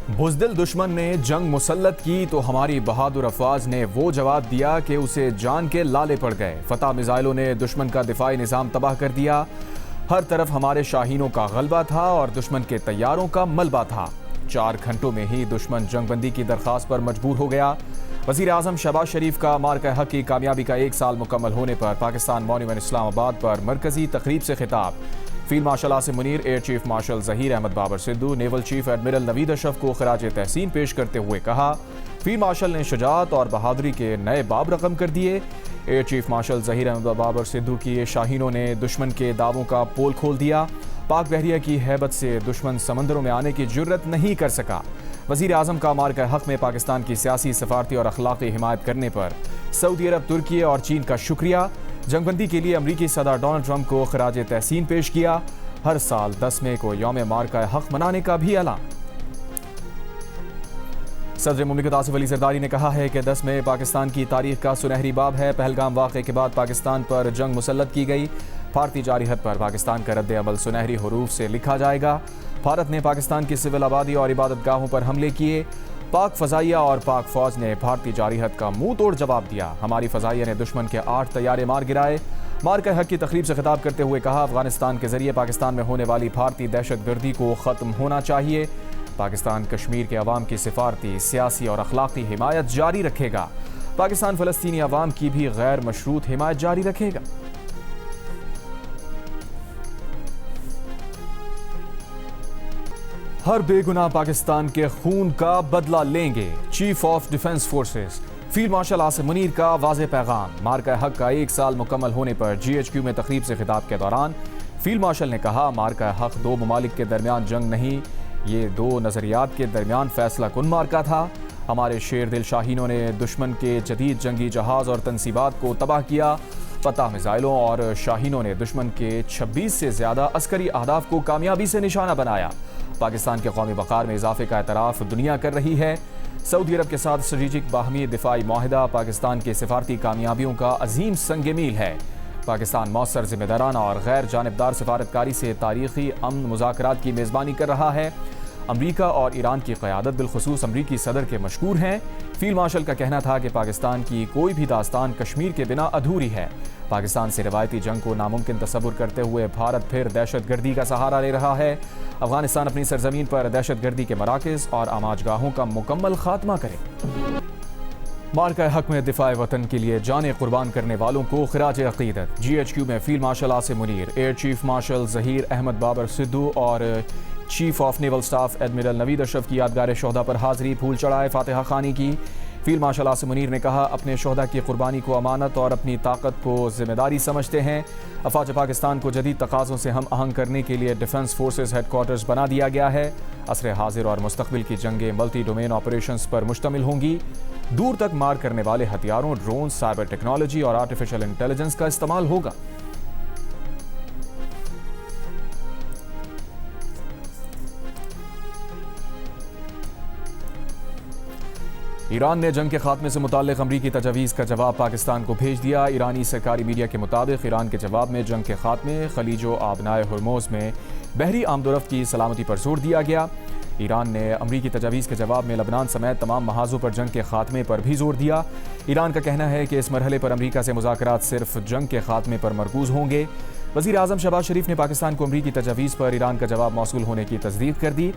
बुज़दिल दुश्मन ने जंग मुसल्लत की तो हमारी बहादुर अफवाज ने वो जवाब दिया कि उसे जान के लाले पड़ गए। फतह मिसाइलों ने दुश्मन का दिफाई निज़ाम तबाह कर दिया। हर तरफ हमारे शाहीनों का गलबा था और दुश्मन के तैयारों का मलबा था। 4 घंटों में ही दुश्मन जंगबंदी की दरख्वास्त पर मजबूर हो गया। वज़ीर आज़म शहबाज शरीफ का मार्का हक की कामयाबी का 1 साल मुकम्मल होने पर पाकिस्तान मॉन्यूमेंट इस्लामाबाद पर मरकजी तकरीब से खिताब। Field marshal Asim Munir, air chief marshal Zaheer Ahmed Babar Sidhu, naval chief admiral Naveed Ashraf को खराज तहसीन पेश करते हुए कहा, फील्ड मार्शल ने शुजाअत और बहादुरी के नए बाब रकम कर दिए। Air chief marshal Zaheer Ahmed Babar Sidhu की शाहीनों ने दुश्मन के दावों का पोल खोल दिया। पाक बहरिया की हैबत से दुश्मन समंदरों में आने की जुर्रत नहीं कर सका। वज़ीर आज़म का मार्का हक में पाकिस्तान की सियासी, सफारती और अखलाकी हिमायत करने पर सऊदी अरब, तुर्की और चीन का शुक्रिया। जंगबंदी के लिए अमरीकी सदर डोनाल्ड ट्रंप को खराज तहसीन पेश किया। हर साल 10 मई को यौम मार्का हक मनाने का भी ऐलान। सदर मुमलिकत आसिफ अली जरदारी ने कहा है कि 10 मई पाकिस्तान की तारीख का सुनहरी बाब है। पहलगाम वाक़े के बाद पाकिस्तान पर जंग मुसल्लत की गई। भारतीय जारहियत पर पाकिस्तान का रद्द अमल सुनहरी हरूफ से लिखा जाएगा। भारत ने पाकिस्तान की सिविल आबादी और इबादत गाहों पर हमले किए। पाक फ़ज़ाइया और पाक फ़ौज ने भारतीय जारहियत का मुंह तोड़ जवाब दिया। हमारी फ़ज़ाइया ने दुश्मन के 8 तैयारे मार गिराए। मार्का हक की तकरीब से खिताब करते हुए कहा, अफगानिस्तान के जरिए पाकिस्तान में होने वाली भारतीय दहशतगर्दी को ख़त्म होना चाहिए। पाकिस्तान कश्मीर के अवाम की सिफारती, सियासी और अखलाकी हिमायत जारी रखेगा। पाकिस्तान फ़लस्तीनी अवाम की भी गैर मशरूत हिमायत जारी रखेगा। हर बेगुनाह पाकिस्तान के खून का बदला लेंगे, chief of defence forces. Field marshal Asim Munir का वाज़ेह पैगाम। मार्का हक का 1 साल मुकम्मल होने पर GHQ में तकरीब से खिताब के दौरान फील्ड मार्शल ने कहा, मार्का हक 2 ममालिक के दरमियान जंग नहीं, ये 2 नज़रियात के दरमियान फैसला कुन मार्का था। हमारे शेर दिल शाहीनों ने दुश्मन के जदीद जंगी जहाज़ और तनसीबात को तबाह किया। फतह मिसाइलों और शाहीनों ने दुश्मन के 26 से ज़्यादा अस्करी अहदाफ को कामयाबी से निशाना बनाया। पाकिस्तान के कौमी वक़ार में इजाफे का एतराफ़ दुनिया कर रही है। सऊदी अरब के साथ स्ट्रेटेजिक बाहमी दिफाई माहिदा पाकिस्तान की सिफारती कामयाबियों का अजीम संग मील है। पाकिस्तान मौसर, जिम्मेदाराना और गैर जानिबदार सिफारतकारी से तारीखी अमन मुज़ाकरात की मेज़बानी कर रहा है। अमरीका और ईरान की क़यादत बिलखुसूस अमरीकी सदर के मशकूर हैं। फील्ड मार्शल का कहना था कि पाकिस्तान की कोई भी दास्तान कश्मीर के बिना अधूरी है। पाकिस्तान से रिवायती जंग को नामुमकिन तस्वुर करते हुए भारत फिर दहशतगर्दी का सहारा ले रहा है। अफगानिस्तान अपनी सरजमीन पर दहशतगर्दी के मराकज़ और आमाजगाहों का मुकम्मल खात्मा करे। मार्का हक में दिफाए वतन के लिए जाने कुर्बान करने वालों को खिराज अकीदत। GHQ में field marshal Asim Munir, air chief marshal Zaheer Ahmed Babar Sidhu और chief of naval staff admiral Naveed Ashraf की यादगार शोहदा पर हाजिरी, फूल चढ़ाए, फातिहा खानी की। फील्ड मार्शल आसिम मुनीर ने कहा, अपने शोहदा की कुर्बानी को अमानत और अपनी ताकत को जिम्मेदारी समझते हैं। अफवाज पाकिस्तान को जदीद तकाज़ों से हम आहंग करने के लिए डिफेंस फोर्सेस हेडक्वार्टर्स बना दिया गया है। असर हाजिर और मुस्तकबिल की जंगें मल्टी डोमेन ऑपरेशंस पर मुश्तमिल होंगी। दूर तक मार करने वाले हथियारों, ड्रोन, साइबर टेक्नोलॉजी और आर्टिफिशियल इंटेलिजेंस का इस्तेमाल होगा। ईरान ने जंग के खात्मे से मुताल्लिक अमरीकी तजवीज़ का जवाब पाकिस्तान को भेज दिया। ईरानी सरकारी मीडिया के मुताबिक ईरान के जवाब में जंग के खात्मे, खलीजो आबनाए हुर्मुज़ में बहरी आमदोरफ्त की सलामती पर जोर दिया गया। ईरान ने अमरीकी तजवीज़ के जवाब में लबनान समेत तमाम महाजों पर जंग के खात्मे पर भी जोर दिया। ईरान का कहना है कि इस मरहले पर अमरीका से मुज़ाकरात सिर्फ जंग के खात्मे पर मरकूज़ होंगे। वज़ीर आज़म शहबाज शरीफ ने पाकिस्तान को अमरीकी तजवीज़ पर ईरान का जवाब मौसूल होने की तस्दीक कर दी।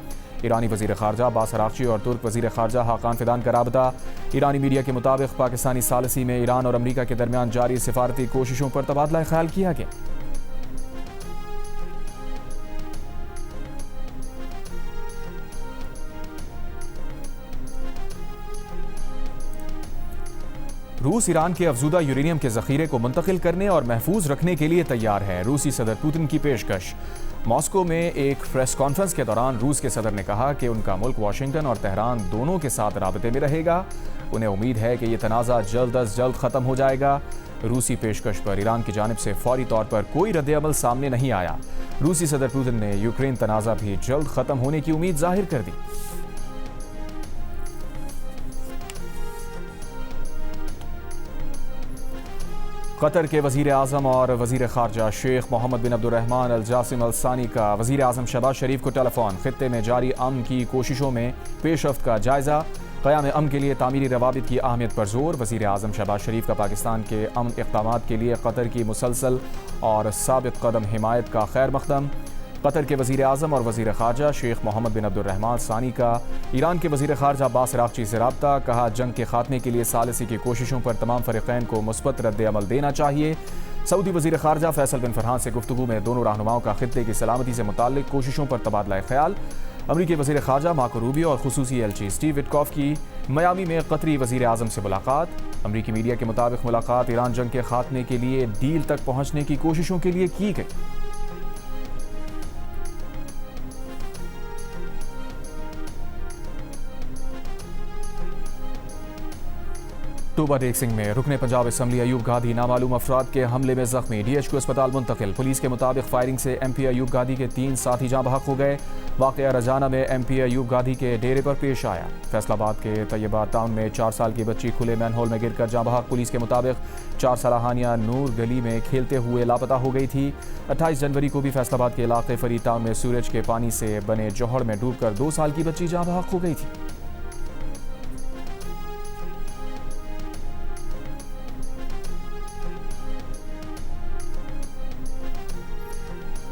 ईरानी वज़ीर ख़ारजा अब्बास अराग़ची और तुर्क वज़ीर ख़ारजा हाकान फ़िदान का राबता। ईरानी मीडिया के मुताबिक पाकिस्तानी सालिसी में ईरान और अमरीका के दरमियान जारी सिफारती कोशिशों पर तबादला ख्याल किया गया। रूस ईरान के अफजूदा यूरेनियम के ज़ख़ीरे को मुंतकिल करने और महफूज रखने के लिए तैयार है। रूसी सदर पुतिन की पेशकश। मॉस्को में एक प्रेस कॉन्फ्रेंस के दौरान रूस के सदर ने कहा कि उनका मुल्क वाशिंगटन और तेहरान दोनों के साथ राबते में रहेगा। उन्हें उम्मीद है कि यह तनाज़ा जल्द अज जल्द ख़त्म हो जाएगा। रूसी पेशकश पर ईरान की जानिब से फौरी तौर पर कोई रद्द-ए-अमल सामने नहीं आया। रूसी सदर पुतिन ने यूक्रेन तनाज़ा भी जल्द ख़त्म होने की उम्मीद जाहिर कर दी। कतर के वज़ीर आज़म और वज़ीर ख़ारजा शेख मोहम्मद बिन अब्दुर्रहमान अल जासिम अल सानी का वज़ीर आज़म शहबाज शरीफ को टेलीफोन। खित्ते में जारी अमन की कोशिशों में पेशरफ्त का जायज़ा। क़याम अमन के लिए तामीरी रवाबित की अहमियत पर जोर। वज़ीर आज़म शहबाज शरीफ का पाकिस्तान के अमन इक़दामात के लिए कतर की मुसलसल और साबित कदम हिमायत का खैर मक़दम। कतर के वज़ीर आज़म और वज़ीर ख़ारजा शेख मोहम्मद बिन अब्दुर्रहमान सानी का ईरान के वज़ीर ख़ारजा अब्बास अराग़ची से रब्ता। कहा, जंग के खात्मे के लिए सालिसी की कोशिशों पर तमाम फ़रीक़ैन को मुस्बत रद्द अमल देना चाहिए। सऊदी वज़ीर ख़ारजा फैसल बिन फरहान से गुफ्तगू में दोनों रहनुमाओं का खित्ते की सलामती से मुताल्लिक़ कोशिशों पर तबादला ख्याल। अमरीकी वज़ीर ख़ारजा मार्को रूबियो और ख़ुसूसी एलची स्टीव विटकॉफ की मियामी में कतरी वज़ीर आज़म से मुलाकात। अमरीकी मीडिया के मुताबिक मुलाकात ईरान जंग के खात्मे के लिए डील तक पहुँचने की कोशिशों के लिए की गई। टोबा टेक सिंह में रुकने पंजाब असम्बली अयूब गादी नामालूम अफराद के हमले में जख्मी। DHQ अस्पताल मुंतकिल। पुलिस के मुताबिक फायरिंग से MP अयूब गादी के 3 साथी जाँ बहक हो गए। वाक़या रजाना में MP अयूब गादी के डेरे पर पेश आया। फैसलाबाद के तैयबा टाउन में 4 साल की बच्ची खुले मैनहोल में गिरकर जाँ बहक। पुलिस के मुताबिक 4 साला हानिया नूर गली में खेलते हुए लापता हो गई थी। 28 जनवरी को भी फैसलाबाद के इलाके फरी टाउन में सूरज के पानी से बने जौहर में डूबकर 2 साल की बच्ची जाँ बहक हो गई थी।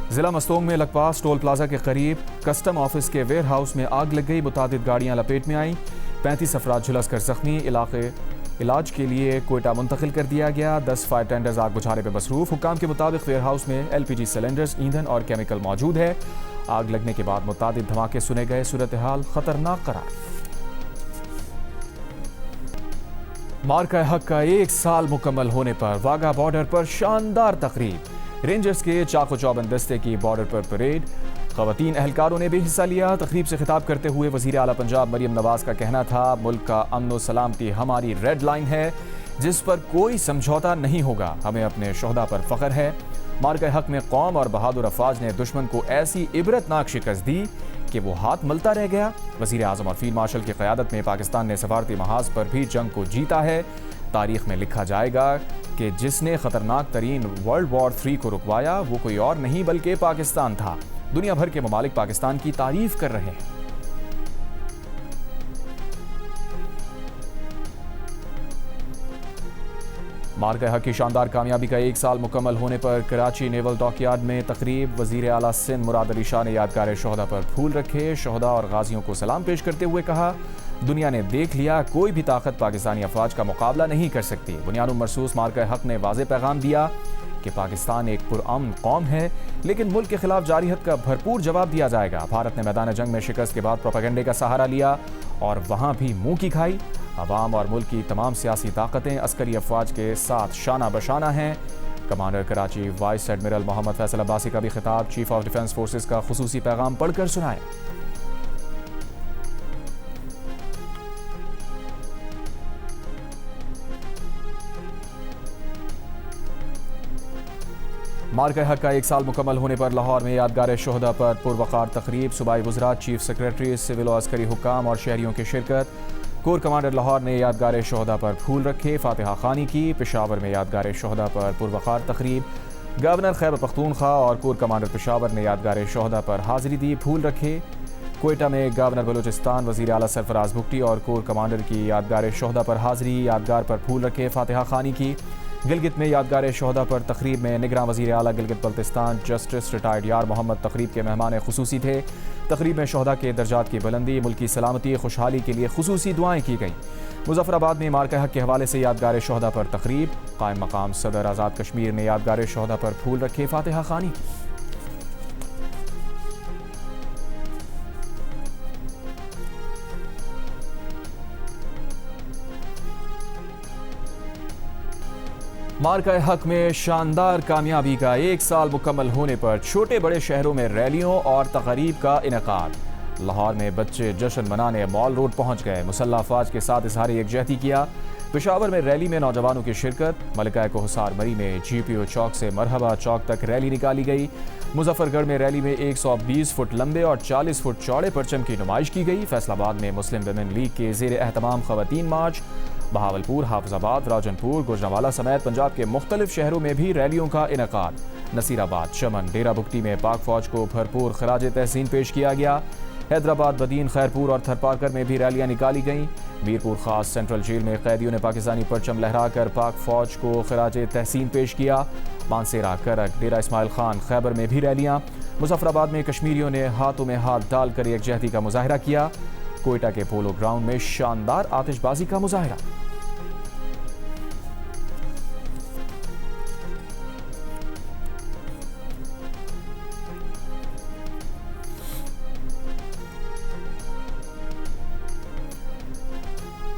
जिला मस्तोंग में लकपास टोल प्लाजा के करीब कस्टम ऑफिस के वेयर हाउस में आग लग गई। मुतादिद गाड़ियां लपेट में आईं। 35 अफराद झुलस कर जख्मी। इलाज के लिए कोयटा मुंतकिल कर दिया गया। 10 फायर टेंडर्स आग बुझाने में मसरूफ। हुक्काम के मुताबिक वेयर हाउस में LPG सिलेंडर्स, ईंधन और केमिकल मौजूद है। आग लगने के बाद मुतादिद धमाके सुने गए। सूरत हाल खतरनाक करार। मार्का हक का 1 साल मुकम्मल होने पर वाघा बॉर्डर पर शानदार तकरीब। रेंजर्स के चाको चौबंद दस्ते की बॉर्डर पर परेड। ख़वातीन एहलकारों ने भी हिस्सा लिया। तकरीब से खिताब करते हुए वज़ीर आला पंजाब मरियम नवाज का कहना था, मुल्क का अमन व सलामती हमारी रेड लाइन है जिस पर कोई समझौता नहीं होगा। हमें अपने शोहदा पर फ़ख्र है। मार्का हक में कौम और बहादुर अफवाज ने दुश्मन को ऐसी इबरतनाक शिकस्त दी कि वो हाथ मलता रह गया। वज़ीर आज़म और फील्ड मार्शल की क़यादत में पाकिस्तान ने सफारती महाज पर भी जंग को जीता है। तारीख में लिखा जाएगा कि जिसने खतरनाक तरीन वर्ल्ड वॉर 3 को रुकवाया वो कोई और नहीं बल्कि पाकिस्तान था। दुनिया भर के ममालिक पाकिस्तान की तारीफ कर रहे हैं। मार्का हक की शानदार कामयाबी का 1 साल मुकम्मल होने पर कराची नेवल डॉकयार्ड में तकरीब। वज़ीर आला सिंध मुराद अली शाह ने यादगार शोहदा पर फूल रखे। शोहदा और गाजियों को सलाम पेश करते हुए कहा, दुनिया ने देख लिया कोई भी ताकत पाकिस्तानी अफवाज का मुकाबला नहीं कर सकती। बुनियादुल मरसूस मार्का हक ने वाज़े पैगाम दिया कि पाकिस्तान एक पुरअमन कौम है, लेकिन मुल्क के खिलाफ जारियत का भरपूर जवाब दिया जाएगा। भारत ने मैदान जंग में शिकस्त के बाद प्रोपेगेंडे का सहारा लिया और वहाँ भी मुंह की खाई। अवाम और मुल्क की तमाम सियासी ताकतें अस्करी अफवाज के साथ शाना बशाना हैं। Commander Karachi vice admiral Mohammad Faisal Abbasi का भी खिताब। चीफ ऑफ डिफेंस फोर्सेस का खुसूसी पैगाम पढ़कर सुनाए। मार्का हक का 1 साल मुकम्मल होने पर लाहौर में यादगार शोहदा पर पुरवकार तकरीब। सूबाई वज़रा, चीफ सेक्रेटरी, सिविल और अस्करी हुक्काम और शहरियों की शिरकत। कोर कमांडर लाहौर ने यादगार शोहदा पर फूल रखे, फातिहा खानी की। पेशावर में यादगार शोहदा पर पुरवकार तकरीब। गवर्नर खैबर पख्तूनख्वा और कोर कमांडर पेशावर ने यादगार शोहदा पर हाजिरी दी, फूल रखे। कोयटा में गवर्नर बलूचिस्तान वज़ीर आला सरफराज भुट्टी और कोर कमांडर की यादगार शोहदा पर हाजिरी, यादगार पर फूल रखे, फातिहा खानी की। गिलगित में यादगार शोहदा पर तकरीब में निगरान वज़ीर आला गिलगित बल्तिस्तान जस्टिस रिटायर्ड यार मोहम्मद तकरीब के मेहमान खुसूसी थे। तकरीब में शोहदा के दर्जात की बुलंदी, मुल्क की सलामती, खुशहाली के लिए खुसूसी दुआएं की गईं। मुजफ्फराबाद में मार्का हक के हवाले से यादगार शोहदा पर तकरीब। कायम मकाम सदर आज़ाद कश्मीर ने यादगार शोहदा पर फूल रखे, फातिहा खानी की। मार्का हक में शानदार कामयाबी का 1 साल मुकम्मल होने पर छोटे बड़े शहरों में रैलियों और तक़रीब का इनेकाद। लाहौर में बच्चे जश्न मनाने मॉल रोड पहुंच गए। मुसल्लह अफवाज के साथ इजहार यकजहती किया। पेशावर में रैली में नौजवानों की शिरकत। मलिका कोहसार मरी में GPO चौक से मरहबा चौक तक रैली निकाली गई। मुजफ्फरगढ़ में रैली में 120 फुट लंबे और 40 फुट चौड़े परचम की नुमाइश की गई। फैसलाबाद में मुस्लिम विमेन लीग के ज़ेर एहतमाम खवातीन मार्च। बहावलपुर, हाफिजाबाद, राजनपुर, गुजरांवाला समेत पंजाब के मुख्तलिफ शहरों में भी रैलियों का इनेकाद। नसीराबाद, चमन, डेरा बुगटी में पाक फौज को भरपूर खराज तहसीन पेश किया गया। हैदराबाद, बदीन, खैरपुर और थरपारकर में भी रैलियां निकाली गईं। मीरपुर खास सेंट्रल जेल में कैदियों ने पाकिस्तानी परचम लहराकर पाक फौज को खराज तहसीन पेश किया। मानसेरा, करक, डेरा इस्माइल खान, खैबर में भी रैलियां। मुजफ्फराबाद में कश्मीरियों ने हाथों में हाथ डालकर यकजहती का मुजाहरा किया। कोयटा के पोलो ग्राउंड में शानदार आतिशबाजी का मुजाहरा।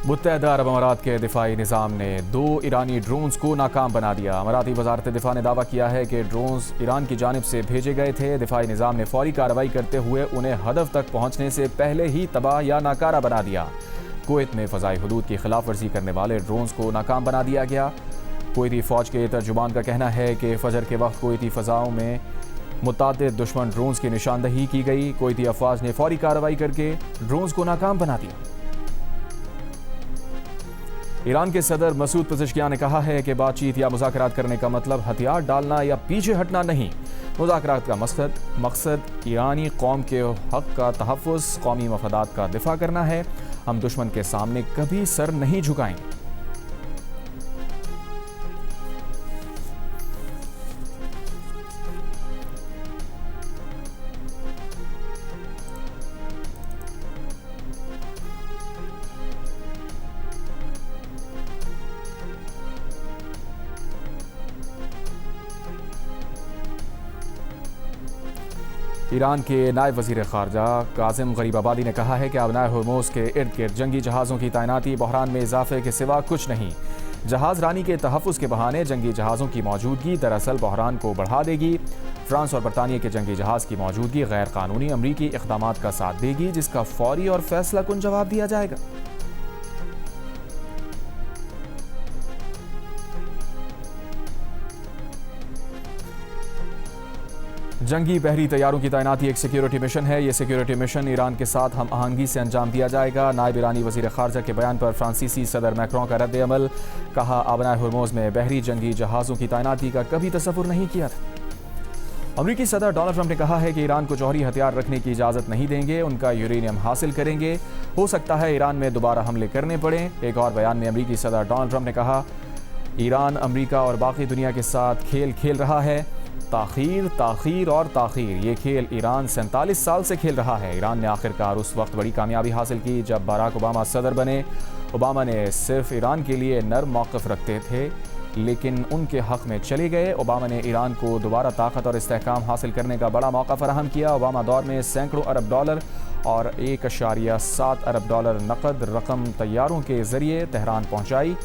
मुत्तहदा अरब अमारात के दिफाई निज़ाम ने 2 ईरानी ड्रोन्स को नाकाम बना दिया। अमाराती वजारत दिफा ने दावा किया है कि ड्रोन्स ईरान की जानिब से भेजे गए थे। दिफाई निज़ाम ने फौरी कार्रवाई करते हुए उन्हें हदफ तक पहुंचने से पहले ही तबाह या नाकारा बना दिया। कुवैत में फ़ज़ाई हुदूद की खिलाफ वर्जी करने वाले ड्रोन्स को नाकाम बना दिया गया। कुवैती फ़ौज के तर्जुमान का कहना है कि फजर के वक्त कुवैती फ़ज़ाओं में मुतादिद दुश्मन ड्रोन्स की निशानदही की गई। कुवैती अफवाज ने फौरी कार्रवाई करके ड्रोन्स को नाकाम बना दिया। ईरान के सदर मसूद पज़ेश्कियान ने कहा है कि बातचीत या मुज़ाकरात करने का मतलब हथियार डालना या पीछे हटना नहीं। मुज़ाकरात का मकसद ईरानी कौम के हक का तहफ़्फ़ुज़, कौमी मफादात का दिफा करना है। हम दुश्मन के सामने कभी सर नहीं झुकाएंगे। ईरान के नायब वज़ीर ख़ारजा कासिम गरीबाबादी ने कहा है कि अबनाए हुर्मुज़ के इर्द गिर्द जंगी जहाज़ों की तैनाती बहरान में इजाफे के सिवा कुछ नहीं। जहाज़ रानी के तहफ़्फ़ुज़ के बहाने जंगी जहाज़ों की मौजूदगी दरअसल बहरान को बढ़ा देगी। फ्रांस और बरतानिया के जंगी जहाज़ की मौजूदगी गैर कानूनी अमरीकी इक़दामात का साथ देगी, जिसका फौरी और फैसला कुन जवाब दिया जाएगा। जंगी बहरी तैयारों की तैनाती एक सिक्योरिटी मिशन है। ये सिक्योरिटी मिशन ईरान के साथ हम आहंगी से अंजाम दिया जाएगा। नायब ईरानी वज़ीर ख़ारजा के बयान पर फ्रांसीसी सदर मैक्रों का रद्द अमल। कहा, अबनाए हुर्मुज़ में बहरी जंगी जहाज़ों की तैनाती का कभी तसव्वुर नहीं किया था। अमरीकी सदर डोनाल्ड ट्रंप ने कहा है कि ईरान को जौहरी हथियार रखने की इजाज़त नहीं देंगे, उनका यूरेनियम हासिल करेंगे। हो सकता है ईरान में दोबारा हमले करने पड़े। एक और बयान में अमरीकी सदर डोनाल्ड ट्रंप ने कहा, ईरान अमरीका और बाकी दुनिया के साथ खेल खेल रहा है। ताख़ीर और ताख़ीर, ये खेल ईरान 47 साल से खेल रहा है। ईरान ने आखिरकार उस वक्त बड़ी कामयाबी हासिल की जब बराक ओबामा सदर बने। ओबामा ने सिर्फ ईरान के लिए नर्म मौक़िफ़ रखते थे, लेकिन उनके हक़ में चले गए। ओबामा ने ईरान को दोबारा ताकत और इस्तेहकाम हासिल करने का बड़ा मौका फराहम किया। ओबामा दौर में सैकड़ों अरब डॉलर और 1.7 अरब डॉलर नकद रकम तैयारों के ज़रिए तेहरान पहुँचाई।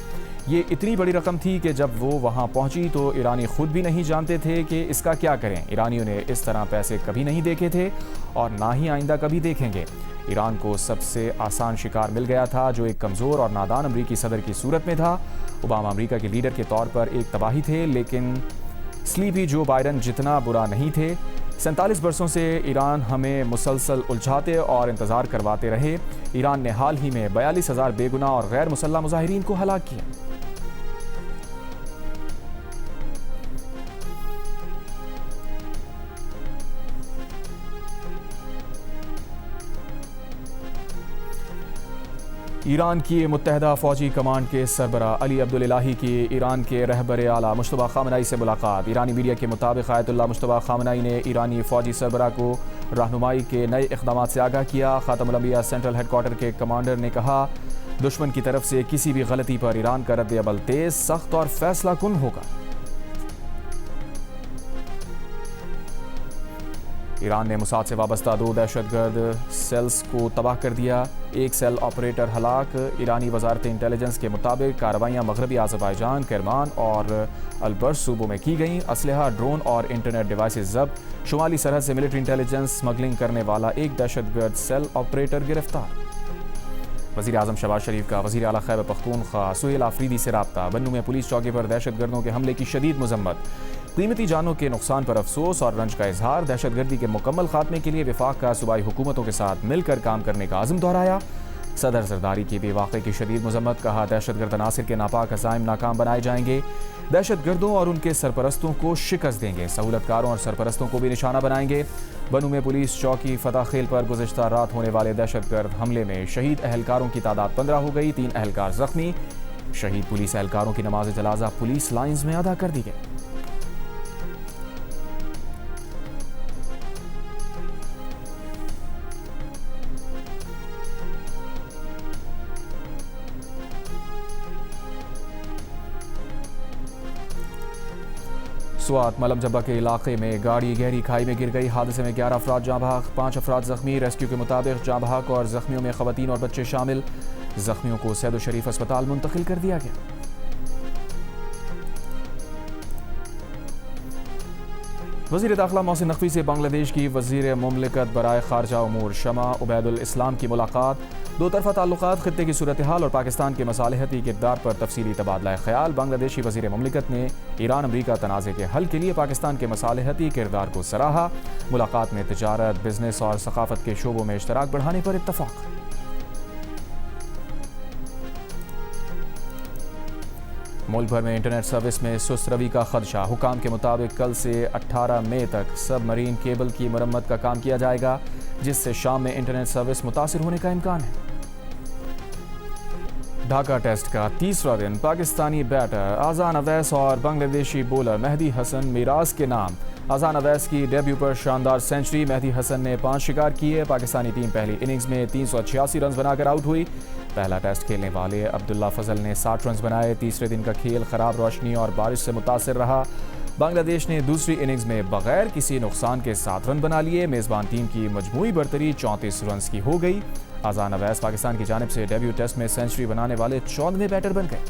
ये इतनी बड़ी रकम थी कि जब वो वहाँ पहुँची तो ईरानी खुद भी नहीं जानते थे कि इसका क्या करें। ईरानियों ने इस तरह पैसे कभी नहीं देखे थे और ना ही आइंदा कभी देखेंगे। ईरान को सबसे आसान शिकार मिल गया था, जो एक कमज़ोर और नादान अमरीकी सदर की सूरत में था। ओबामा अमरीका के लीडर के तौर पर एक तबाही थे, लेकिन स्लीपी जो बाइडन जितना बुरा नहीं थे। 47 बरसों से ईरान हमें मुसलसल उलझाते और इंतज़ार करवाते रहे। ईरान ने हाल ही में 42,000 बेगुनाह और गैर मुसल्लह मुजाहिरीन को हलाक किया। ईरान की मुत्तहदा फ़ौजी कमांड के सरबरा अली अब्दुल इलाही की ईरान के रहबर आला मुश्तबा खामनई से मुलाकात। ईरानी मीडिया के मुताबिक आयतुल्लाह मुश्तबा खामनई ने ईरानी फ़ौजी सरबरा को रहनुमाई के नए इक़दामात से आगाह किया। ख़ातमुल अंबिया सेंट्रल हेडक्वार्टर के कमांडर ने कहा, दुश्मन की तरफ से किसी भी गलती पर ईरान का रद्द अमल तेज़, सख्त और फैसला कुन होगा। ईरान ने मुसाद से वाबस्ता 2 दहशतगर्द सेल्स को तबाह कर दिया, एक सेल ऑपरेटर हलाक। ईरानी वजारत इंटेलिजेंस के मुताबिक कार्रवाइयाँ मगरबी आज़रबाईजान, करमान और अलबर्स सूबों में की गईं। असलहा, ड्रोन और इंटरनेट डिवाइसेस जब्त। शुमाली सरहद से मिलिट्री इंटेलिजेंस स्मगलिंग करने वाला एक दहशतगर्द सेल ऑपरेटर गिरफ्तार। वज़ीर आज़म शहबाज शरीफ का वज़ीर आला खैबर पख्तूनख्वा सुहेल आफरीदी से रब्ता। बन्नू में पुलिस चौकी पर दहशतगर्दों के हमले की शदीद मजम्मत। कीमती जानों के नुकसान पर अफसोस और रंज का इजहार। दहशतगर्दी के मुकम्मल खात्मे के लिए वफाक का सूबाई हुकूमतों के साथ मिलकर काम करने का आज़म दोहराया। सदर जरदारी की भी वाक़े की शदीद मजम्मत। कहा, दहशतगर्द अनासिर के नापाक अज़ाइम नाकाम बनाए जाएंगे। दहशतगर्दों और उनके सरपरस्तों को शिकस्त देंगे। सहूलतकारों और सरपरस्तों को भी निशाना बनाएंगे। बन्नू में पुलिस चौकी फतह खेल पर गुज़िश्ता रात होने वाले दहशतगर्द हमले में शहीद अहलकारों की तादाद 15 हो गई, 3 अहलकार जख्मी। शहीद पुलिस एहलकारों की नमाज जनाजा पुलिस लाइन्स में अदा कर दी गई। स्वात मलम जब्बा के इलाके में गाड़ी गहरी खाई में गिर गई। हादसे में 11 अफराद जाँ बहक, 5 अफराद जख्मी। रेस्क्यू के मुताबिक जाँ बहक और जख्मियों में खवातीन और बच्चे शामिल। जख्मियों को सैद शरीफ अस्पताल मुंतकिल कर दिया गया। वज़ीर दाखिला मोहसिन नकवी से बांग्लादेश की वज़ीर मुमलिकत बराए खारजा उमूर शमा उबैदुल इस्लाम की मुलाकात। दो तरफ़ा ताल्लुकात, खित्ते की सूरत हाल और पाकिस्तान के मसालिहती किरदार पर तफसीली तबादला ख्याल। बांग्लादेशी वज़ीर मुमलिकत ने ईरान अमरीका तनाज़े के हल के लिए पाकिस्तान के मसालिहती किरदार को सराहा। मुलाकात में तिजारत, बिजनेस और सकाफत के शोबों में इश्तराक बढ़ाने पर इत्तफाक। मुल्क भर में इंटरनेट सर्विस में सुस्त रवि का खदशा। हुकाम के मुताबिक कल से 18 मई तक सब मरीन केबल की मरम्मत का काम किया जाएगा, जिससे शाम में इंटरनेट सर्विस मुतासिर होने का इम्कान है। ढाका टेस्ट का तीसरा दिन पाकिस्तानी बैटर आज़ान अवैस और बांग्लादेशी बॉलर मेहदी हसन मिराज के नाम। आज़ान अवैस की डेब्यू पर शानदार सेंचुरी। मेहदी हसन ने 5 शिकार किए। पाकिस्तानी टीम पहली इनिंग्स में 386 रन बनाकर आउट हुई। पहला टेस्ट खेलने वाले अब्दुल्ला फजल ने 60 रन बनाए। तीसरे दिन का खेल खराब रोशनी और बारिश से मुतासिर रहा। बांग्लादेश ने दूसरी इनिंग्स में बगैर किसी नुकसान के 7 रन बना लिए। मेज़बान टीम की मजमूई बरतरी 34 रन की हो गई। आज़ान अवैस पाकिस्तान की जानिब से डेब्यू टेस्ट में सेंचुरी बनाने वाले 14वें बैटर बन गए।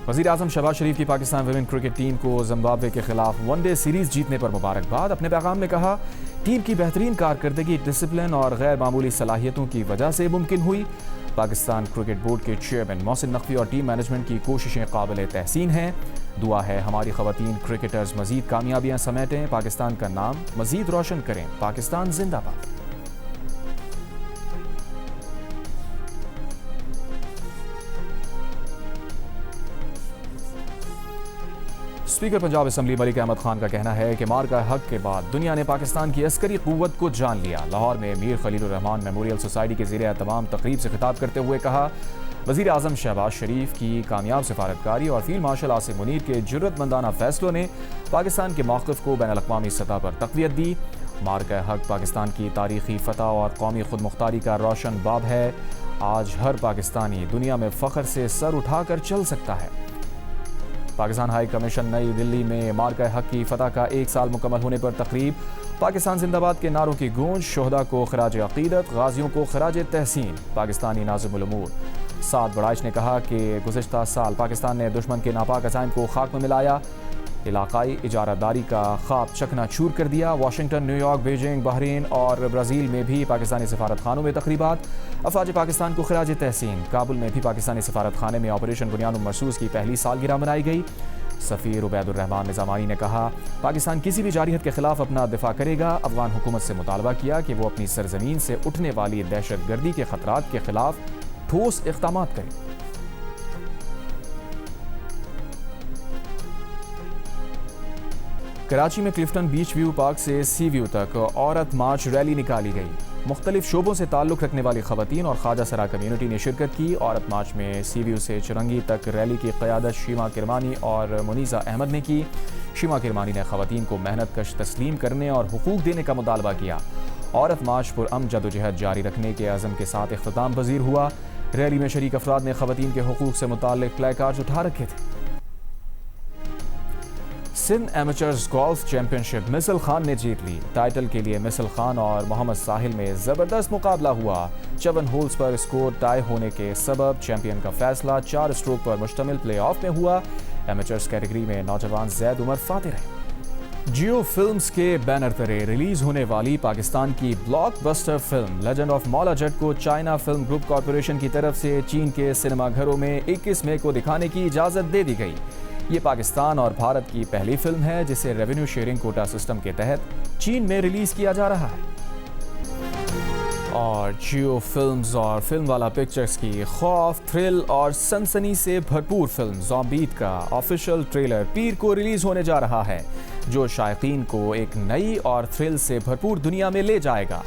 वज़ीर आज़म शहबाज शरीफ की पाकिस्तान वुमेन क्रिकेट टीम को जिम्बाब्वे के खिलाफ वनडे सीरीज जीतने पर मुबारकबाद। अपने पैगाम में कहा, टीम की बेहतरीन कारकर्दगी, डिसिप्लिन और गैर मामूली सलाहियतों की वजह से मुमकिन हुई। पाकिस्तान क्रिकेट बोर्ड के चेयरमैन मोहसिन नकवी और टीम मैनेजमेंट की कोशिशें काबिल तहसीन हैं। दुआ है हमारी खवातीन क्रिकेटर्स मजीद कामयाबियां समेटें, पाकिस्तान का नाम मजीद रोशन करें। पाकिस्तान जिंदाबाद। स्पीकर पंजाब असम्बली मलिक अहमद खान का कहना है कि मार्का हक के बाद दुनिया ने पाकिस्तान की अस्करी क़ुव्वत को जान लिया। लाहौर में मीर खलीलुर रहमान मेमोरियल सोसाइटी के ज़रिए तमाम तकरीब से खिताब करते हुए कहा, वज़ीर आज़म शहबाज शरीफ की कामयाब सफारतकारी और फील्ड मार्शल आसिम मुनीर के जुर्रतमंदाना फैसलों ने पाकिस्तान के मौक़िफ़ को बैन अल-अक़वामी सतह पर तक़वियत दी। मार्का हक पाकिस्तान की तारीख़ी फ़तह और कौमी खुद मुख्तारी का रोशन बाब है। आज हर पाकिस्तानी दुनिया में फ़ख्र से सर उठाकर चल सकता है। पाकिस्तान हाई कमीशन नई दिल्ली में मार्का हक की फतह का 1 साल मुकम्मल होने पर तकरीब। पाकिस्तान जिंदाबाद के नारों की गूंज, शोहदा को खराज अक़ीदत, गाजियों को खराज तहसीन। पाकिस्तानी नाज़िमुल उमूर साद बड़ाइश ने कहा कि गुज़िश्ता साल पाकिस्तान ने दुश्मन के नापाक अज़ाइम को खाक में मिलाया, इलाकाई इजारादारी का ख्वाब चकनाचूर कर दिया। वाशिंगटन, न्यूयॉर्क, बीजिंग, बहरीन और ब्राज़ील में भी पाकिस्तानी सफारत खानों में तकरीबात। अफवाज पाकिस्तान को खराज तहसीन। काबुल में भी पाकिस्तानी सफारत खाने में ऑपरेशन बुनियाद मरसूस की पहली सालगिरह मनाई गई। सफ़ीर उबैदुर रहमान निज़ामानी ने कहा, पाकिस्तान किसी भी जारियत के खिलाफ अपना दिफा करेगा। अफगान हुकूमत से मुतालबा किया कि वो अपनी सरजमीन से उठने वाली दहशतगर्दी के खतरात के खिलाफ ठोस इक़दामात करे। कराची में क्लिफ्टन बीच व्यू पार्क से सी व्यू तक औरत मार्च रैली निकाली गई। मुख्तलिफ शोबों से ताल्लुक़ रखने वाली ख़वातीन और ख्वाजा सरा कम्यूनिटी ने शिरकत की। औरत मार्च में सी व्यू से चुरंगी तक रैली की क़यादत शीमा किरमानी और मुनीसा अहमद ने की। शीमा किरमानी ने ख़वातीन को मेहनत कश तस्लीम करने और हुकूक देने का मुतालबा किया। औरत मार्च पुरअमन जदोजहद जारी रखने के अज़म के साथ इख्तिताम पज़ीर हुआ। रैली में शरीक अफराद ने ख़वातीन के हुकूक से मुताल्लिक़ प्ले कार्ड्स उठा रखे थे। सिंध एमेचर्स गोल्फ चैंपियनशिप मिसल खान ने जीत ली। टाइटल के लिए मिसल खान और मोहम्मद साहिल में जबरदस्त मुकाबला हुआ। 54 होल्स पर स्कोर टाई होने के सबब चैंपियन का फैसला 4 स्ट्रोक पर मुश्तमिल प्लेऑफ में हुआ। एमेचर्स कैटेगरी में नौजवान जैद उमर फाते रहे। जियो फिल्म्स के बैनर तले रिलीज होने वाली पाकिस्तान की blockbuster film legend of Maula Jatt को चाइना फिल्म ग्रुप कॉरपोरेशन की तरफ से चीन के सिनेमाघरों में 21 मई को दिखाने की इजाजत दे दी गई। ये पाकिस्तान और भारत की पहली फिल्म है जिसे रेवेन्यू शेयरिंग कोटा सिस्टम के तहत चीन में रिलीज किया जा रहा है। और जियो फिल्म्स और फिल्म वाला पिक्चर्स की खौफ, थ्रिल और सनसनी से भरपूर फिल्म ज़ॉम्बीट का ऑफिशियल ट्रेलर पीर को रिलीज होने जा रहा है, जो शायकीन को एक नई और थ्रिल से भरपूर दुनिया में ले जाएगा।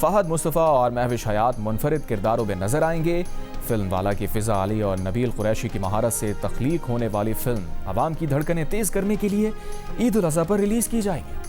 फहद मुस्तफ़ा और महविश हयात मुनफरिद किरदारों में नजर आएंगे। फिल्म वाला की फिजा अली और नबील कुरैशी की महारत से तख्लीक होने वाली फिल्म आवाम की धड़कनें तेज करने के लिए ईद उल अज़हा पर रिलीज की जाएगी।